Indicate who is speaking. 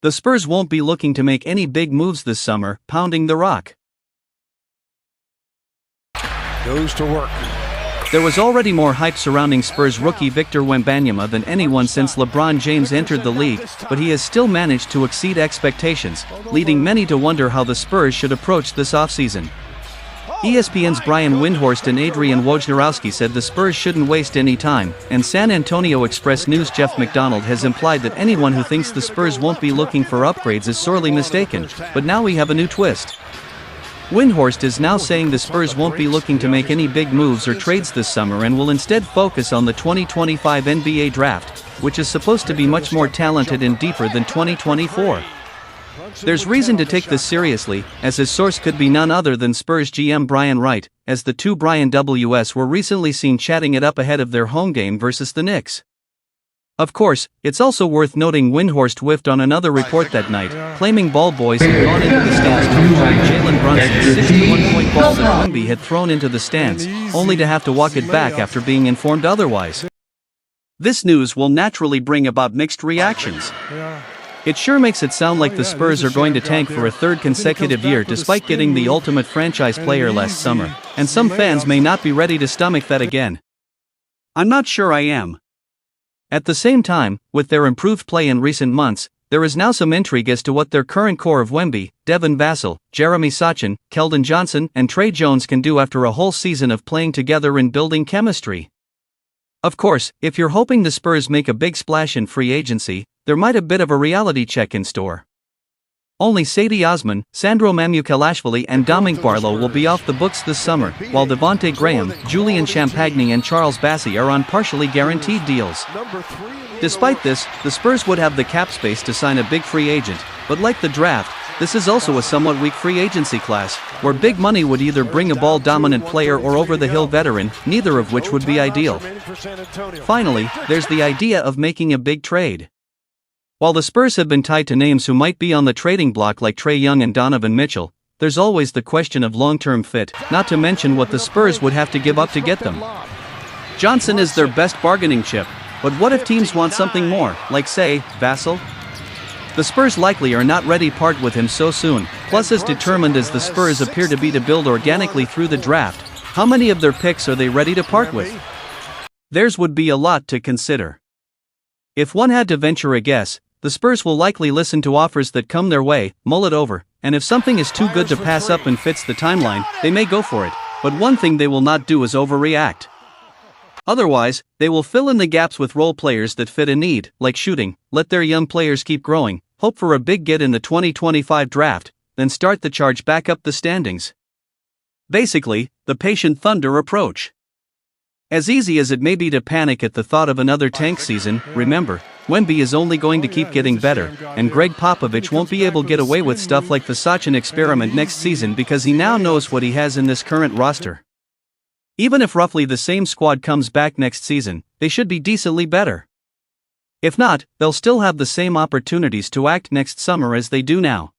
Speaker 1: The Spurs won't be looking to make any big moves this summer, pounding the rock.
Speaker 2: Goes to work.
Speaker 1: There was already more hype surrounding Spurs rookie Victor Wembanyama than anyone since LeBron James entered the league, but he has still managed to exceed expectations, leading many to wonder how the Spurs should approach this offseason. ESPN's Brian Windhorst and Adrian Wojnarowski said the Spurs shouldn't waste any time, and San Antonio Express News' Jeff McDonald has implied that anyone who thinks the Spurs won't be looking for upgrades is sorely mistaken, but now we have a new twist. Windhorst is now saying the Spurs won't be looking to make any big moves or trades this summer and will instead focus on the 2025 NBA draft, which is supposed to be much more talented and deeper than 2024. There's reason to take this seriously, as his source could be none other than Spurs GM Brian Wright, as the two Brian Ws were recently seen chatting it up ahead of their home game versus the Knicks. Of course, it's also worth noting Windhorst whiffed on another report that night, claiming ball boys had gone into the stands to retrieve Jalen Brunson's 61-point ball that Wemby had thrown into the stands, only to have to walk it back after being informed otherwise. This news will naturally bring about mixed reactions. It sure makes it sound like the Spurs are going to tank for a third consecutive year despite getting the ultimate franchise player last summer, and some fans may not be ready to stomach that again. I'm not sure I am. At the same time, with their improved play in recent months, there is now some intrigue as to what their current core of Wemby, Devin Vassell, Jeremy Sochan, Keldon Johnson, and Trey Jones can do after a whole season of playing together and building chemistry. Of course, if you're hoping the Spurs make a big splash in free agency, there might a bit of a reality check in store. Only Sadie Osman, Sandro Mamukelashvili and Dominic Barlow will be off the books this summer, while Devonte Graham, Julian Champagny and Charles Bassey are on partially guaranteed deals. Despite this, the Spurs would have the cap space to sign a big free agent, but like the draft, this is also a somewhat weak free agency class, where big money would either bring a ball-dominant player or over-the-hill veteran, neither of which would be ideal. Finally, there's the idea of making a big trade. While the Spurs have been tied to names who might be on the trading block like Trae Young and Donovan Mitchell, there's always the question of long-term fit, not to mention what the Spurs would have to give up to get them. Johnson is their best bargaining chip, but what if teams want something more, like say, Vassell? The Spurs likely are not ready to part with him so soon, plus as determined as the Spurs appear to be to build organically through the draft, how many of their picks are they ready to part with? Theirs would be a lot to consider. If one had to venture a guess, the Spurs will likely listen to offers that come their way, mull it over, and if something is too good to pass up and fits the timeline, they may go for it, but one thing they will not do is overreact. Otherwise, they will fill in the gaps with role players that fit a need, like shooting, let their young players keep growing, hope for a big get in the 2025 draft, then start the charge back up the standings. Basically, the patient thunder approach. As easy as it may be to panic at the thought of another tank season, remember, Wemby is only going to keep getting better, and Greg Popovich won't be able to get away with stuff like the Sochan experiment next season because he now knows what he has in this current roster. Even if roughly the same squad comes back next season, they should be decently better. If not, they'll still have the same opportunities to act next summer as they do now.